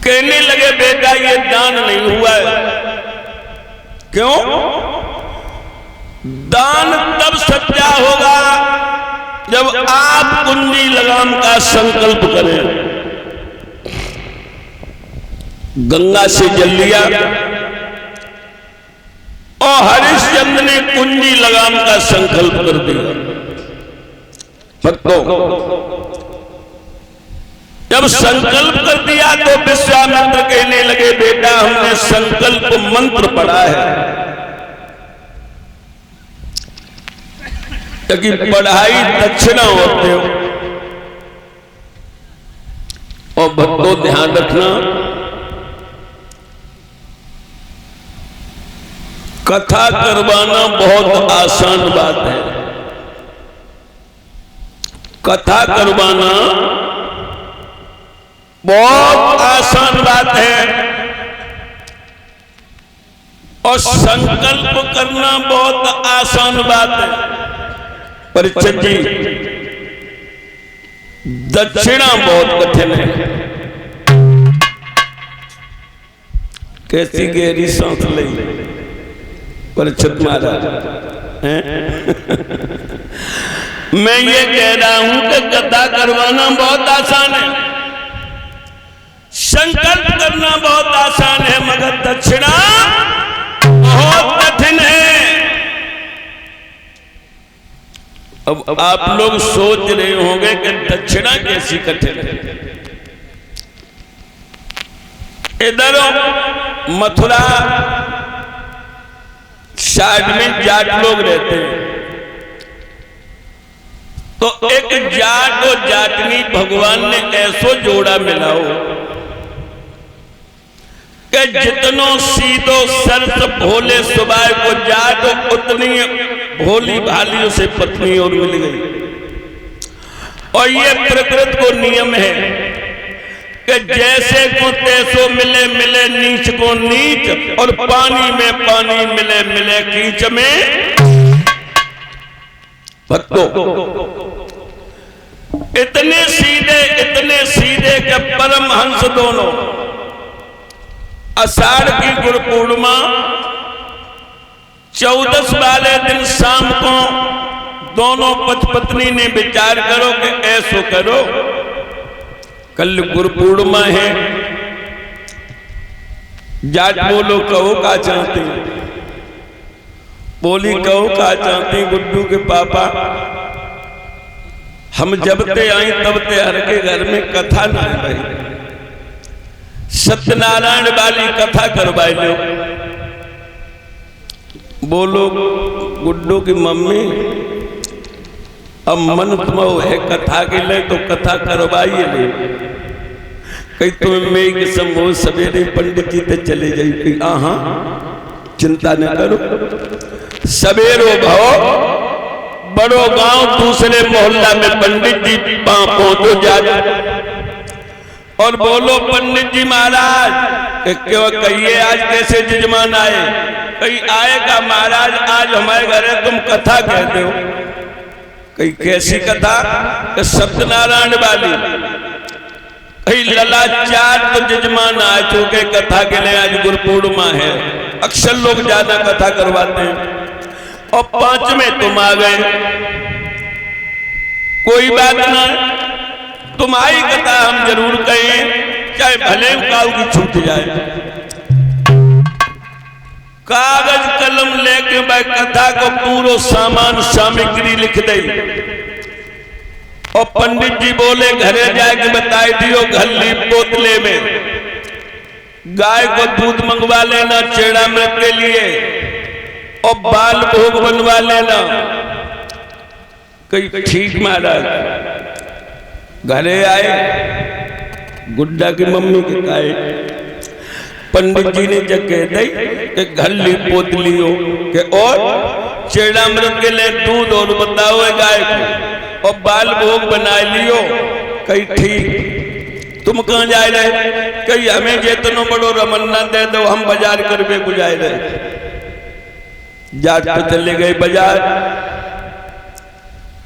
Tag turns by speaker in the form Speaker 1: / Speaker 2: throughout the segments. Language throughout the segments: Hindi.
Speaker 1: कहने लगे बेटा ये दान नहीं हुआ है। क्यों? दान तब सच्चा होगा जब आप कुंजी लगाम का संकल्प करें। गंगा से जल लिया और हरिश्चंद्र ने कुंजी लगाम का संकल्प कर दिया। भक्तों, जब संकल्प कर दिया तो विश्वामित्र कहने लगे बेटा हमने संकल्प मंत्र पढ़ा है, ताकि पढ़ाई दक्षिणा होते हो। और भक्तों ध्यान रखना, कथा करवाना बहुत आसान बात है। कथा करवाना बहुत आसान बात है और संकल्प करना बहुत आसान बात है। परीक्षित जी, दक्षिणा बहुत कठिन है। कैसी गहरी सांस ली परीक्षित महाराज। मैं ये कह रहा हूं कि कथा करवाना बहुत आसान है, संकल्प करना बहुत आसान है, मगर दक्षिणा बहुत कठिन है। अब आप लोग सोच रहे होंगे कि दक्षिणा कैसी कठिन है। इधर मथुरा साइड में जाट लोग रहते हैं, तो एक जाट और जाटनी भगवान ने ऐसो जोड़ा मिलाओ कि जितनो सीधो सरस भोले सुबाह को जाट उतनी भोली भालियों से पत्नी और मिल गई। और ये प्रकृति को नियम है कि जैसे को तैसो मिले मिले नीच को नीच, और पानी में पानी मिले मिले कीच में। भक्तों, इतने सीधे के परमहंस दोनों आषाढ़ की गुरु पूर्णिमा 14 वाले दिन शाम को दोनों पति पत्नी ने विचार करो कि ऐसो करो, कल गुरु पूर्णिमा है। जाट बोलो कहो का चाहते, बोली कहो का चाहते गुड्डू के पापा, हम जब ते आई तब ते हर के घर में कथा ना है भाई, सत्यनारायण वाली कथा करवाई लो। बोलो गुड्डू की मम्मी अब मन तुम्हारा है कथा के लिए तो कथा करवाइए ले, कहीं तुम्हें मैं के समूह सवेरे पंडित जी ते चले जाइए। कहीं हाँ चिंता न करो, सवेरो भाओ बड़ो गांव दूसरे मोहल्ला में पंडित जी पहुंचो जा और बोलो पंडित जी महाराज क्यों कहिए आज कैसे जजमान आए। कहीं आएगा महाराज आज हमारे घर है तुम कथा कहते हो। कहीं कैसी कथा? सत्यनारायण वाली। कहीं ललाचार तो जजमान आ चुके कथा के लिए, आज गुरु पूर्णिमा है, अक्सर लोग ज्यादा कथा करवाते हैं। और 5 में तुम आ गए, कोई बात ना, तुम्हारी कथा हम जरूर कहें, चाहे भले काऊ की छूट जाए। कागज कलम लेके मैं कथा को पूरा सामान सामग्री लिख दे। और पंडित जी बोले घरे जाके बताई दियो घल्ली बोतले में गाय को दूध मंगवा लेना चेड़ामृत के लिए और बाल भोग बनवा लेना। कहीं ठीक महाराज। घरे आए, गुड्डा की मम्मी के कहे, पंडित जी ने जग कह दी कि घल्ली पोतली हो के और चेड़ामृत के लिए दूध और बताओ गाय को और बाल भोग बना लियो। कहीं ठीक। तुम कहाँ जा रहे? कहीं हमें जेतनो बड़ो रमन्ना दे दो, हम बाजार करके गुजारे रहे। जाट पे चले गए बाजार,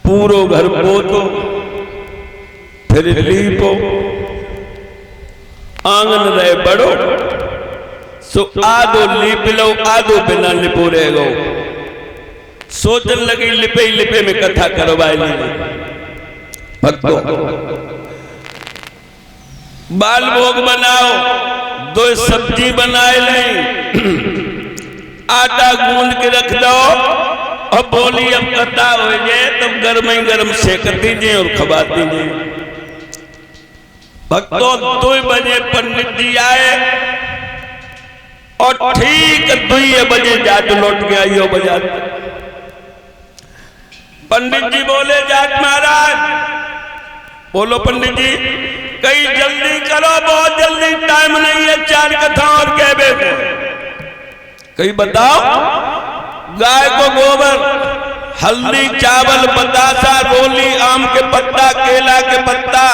Speaker 1: पूरो घर पोतो, फिर लीपो, आंगन रहे बड़ो सो आधो लिप लो आधो बिना लिपो रह गो। सोचन लगी लिपे ही लिपे में कथा करवाई ली। भक्तों बाल भोग बनाओ, दो सब्जी बनाए ले, आटा गूंद के रख दो और बोली अब कथा हो जाए तब गर्म ही गर्म सेक दीजिए और खवा दीजिए। भक्तों 2 बजे पंडित जी आए और ठीक 2 बजे जाट लौट के आइयो बाजार। पंडित जी बोले जाट महाराज, बोलो पंडित जी, कहीं जल्दी करो, बहुत जल्दी टाइम नहीं है, 4 कथा और कहबे को। कहीं बताओ, गाय को गोबर, हल्दी, चावल, बतासा, रोली, आम के पत्ता, केला के पत्ता,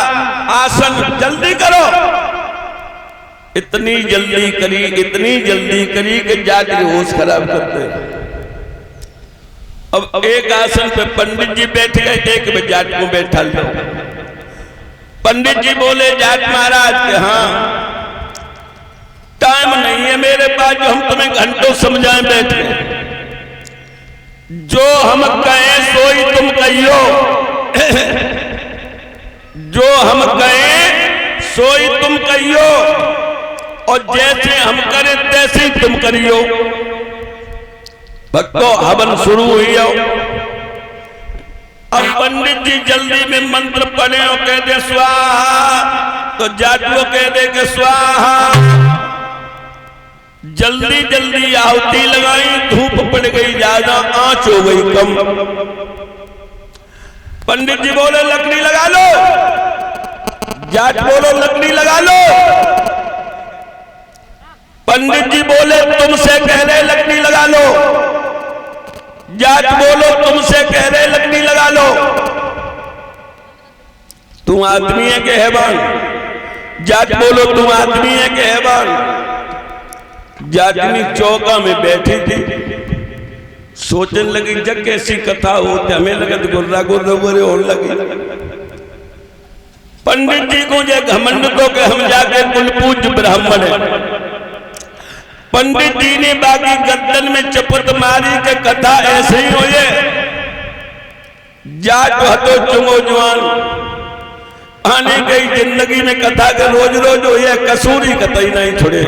Speaker 1: आसन, जल्दी करो। इतनी जल्दी करी कि जाट के होश खराब करते। अब एक आसन पे पंडित जी बैठ गए, एक में जाट को बैठा लो। पंडित जी बोले जाट महाराज के हाँ टाइम नहीं है मेरे पास जो हम तुम्हें घंटों समझाएं बैठ गए। जो हम कहें सोई तुम कहियो, जो हम कहें सोई तुम कहियो और जैसे हम करें तैसे ही तुम करियो। भक्तों हवन शुरू हुई हो। अब पंडित जी जल्दी में मंत्र पढ़े और कह दे स्वाहा, तो जाटो कह दे के स्वाहा। जल्दी जल्दी आहुति लगाई, धूप पड़ गई ज्यादा, आंच हो गई कम। पंडित जी बोले लकड़ी लगा लो, जाट बोलो लकड़ी लगा लो। पंडित जी बोले तुमसे कह रहे लकड़ी लगा लो, जाट बोलो तुमसे कह रहे लकड़ी लगा लो। तुम आदमी है के हैवान? जाट बोलो तुम आदमी है के हैवान? जाटनी चौका में बैठी थी, सोचने लगी जग कैसी कथा होती, हमें लगा तो गुर्रा गुर्रा गुर्रे होने लगी। पंडित जी को ये घमंड तो के हम जाके कुल पूज्य ब्राह्मण है। पंडित जी ने बाकी गर्दन में चपत मारी के कथा ऐसे ही हो ये जाट हतो चुंगो जवान आने गई जिंदगी में कथा के रोज रोज हो ये कसूरी कतई नहीं छोड़े।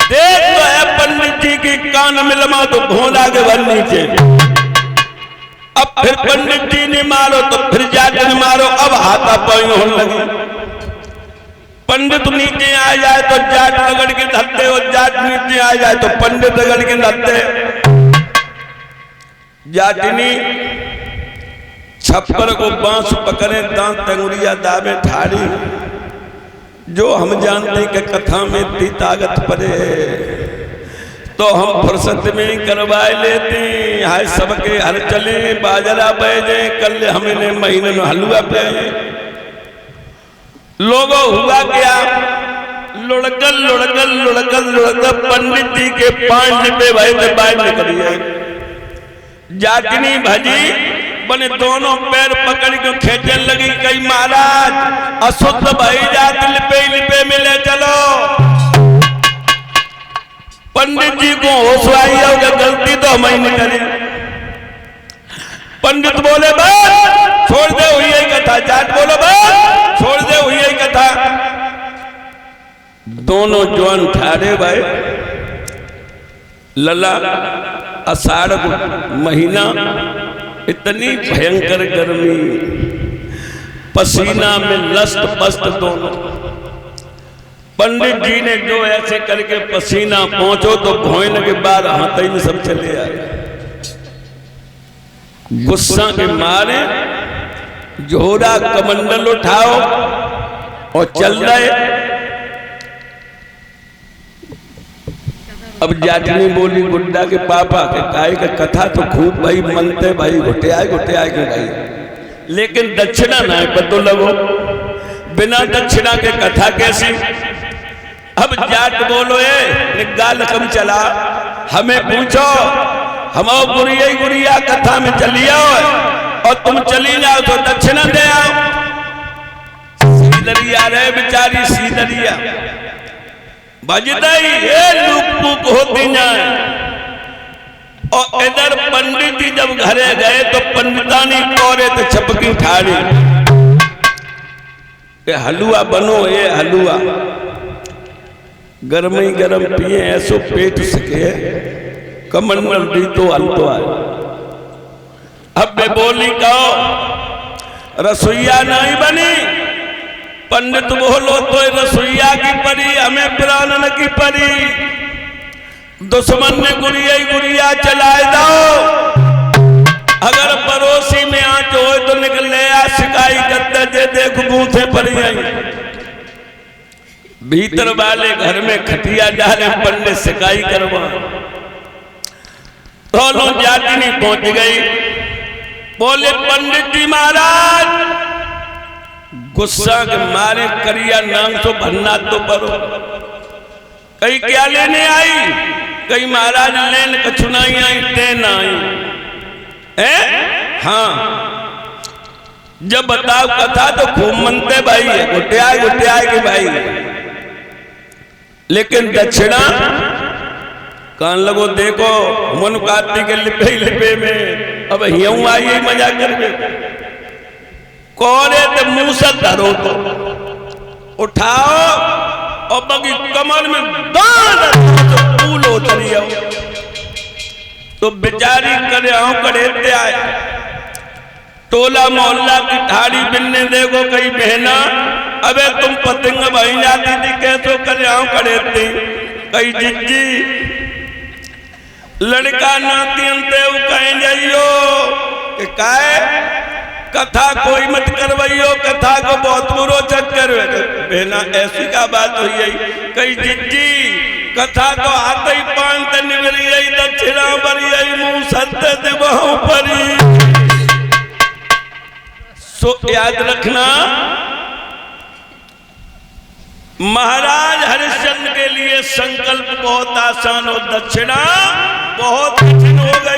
Speaker 1: देख तो है पंडित जी की कान में लमा तो भोला के भर नीचे। अब फिर पंडित जी ने मारो तो फिर जाट ने मारो, अब हाथा पाई होने लगी। पंडित नीचे आ जाए तो जाट रगड़ के धरते और जाट नीचे आ जाए तो पंडित रगड़ के धरते। जाटनी छप्पर को बांस पकड़े, दांत अंगुरिया दावे ठाड़ी। जो हम जानते कि कथा में इतनी ताकत पड़े तो हम फुर्सत में ही करवाए लेते। हाय सबके हर चले बाजरा बजे, कल हमने महीने में हलवा पे। लोगों हुआ क्या, लुढ़कल लुढ़कल लुढ़कल लुढ़कल पंडित जी के 5 डिब्बे भाई से बाहर निकलिए। जाटनी भजी बने दोनों पैर पकड़ के खेचने लगी। कई महाराज अशुद्ध भाई जात लिपे लिपे में ले चलो। पंडित जी को होश आई होगा, गलती तो हम ही नहीं करी। पंडित बोले बस छोड़ दे हुई है कथा, जाट बोलो बस छोड़ दे हुई है कथा। दोनों जवान ठाड़े भाई। लला आषाढ़ महीना, इतनी भयंकर गर्मी, पसीना में लस्त पस्त दोनों। पंडित जी ने जो ऐसे करके पसीना पहुंचो तो भोजन के बाद हाथ में सब चले आए। गुस्सा के मारे जोड़ा कमंडल उठाओ और चल रहे। अब जाटनी बोली गुड्डा के पापा के काय का कथा तो खूब भाई मनते भाई घुटे आए के भाई, लेकिन दक्षिणा ना पतो लगो, बिना दक्षिणा के कथा कैसी। अब जाट बोलो निगाल कम चला, हमें पूछो, हम गुरिया गुरिया कथा में चली आओ और तुम चली जाओ तो दक्षिणा दे आओ। सीदरिया रहे बेचारी सीदरिया बजदई ये लुक पुक होती जाए। और इधर पंडित जी जब घरे गए तो पंडितानी कोरे तो छपकी ठाड़ी ये हलवा बनो, ये हलवा गरम ही गरम पिए ऐसो पेट सके कमंडल दी तो हलतो आए। अब बे बोली कहो रसोईया नहीं बनी, पंडित बोलो तो रसोईया की परी हमें प्राणन की परी, दुश्मन ने गुड़िया गुड़िया चलाए दो, अगर पड़ोसी में आंच हो तो निकले आ शिकाई करते जे देख बूथे पड़ी आई। भीतर वाले घर में खटिया डाले पंडित शिकाई करवा, दोनों जाति नहीं पहुंच गई। बोले पंडित जी महाराज गुस्सा के मारे करिया नाम तो भरना तो परो, कई क्या लेने आई, कई महाराज लेन कछुनाई आई तेन आई है। हाँ जब बताओ कथा तो खूब मनते भाई है गुटिया के भाई, लेकिन दक्षिणा कान लगो देखो मन काती के लिपे में अब यूं आई मजा करके कोरे तो मुंह से धरो तो उठाओ और बगी कमर में तो फूल उतरी आओ तो बेचारी करे आओ कड़ेते आए। टोला मोहल्ला की ठाड़ी बिनने देखो कई बहना अबे तुम पतंग बही जाती थी कैसो करे आओ कड़ेते, कई जिज्जी लड़का नाती अंते कहें जाइयो कि काहे कथा कोई मत करवाइयो, कथा को बहुत बुरो चक्कर बहना ऐसी का बात हुई है। कई जिज्जी कथा तो आते ही पांत निवरी आई दक्षिणा बरी आई मुंह सत्य दिवाओ परी। सो याद रखना महाराज हरिश्चंद्र के लिए संकल्प बहुत आसान और दक्षिणा बहुत कठिन हो गई।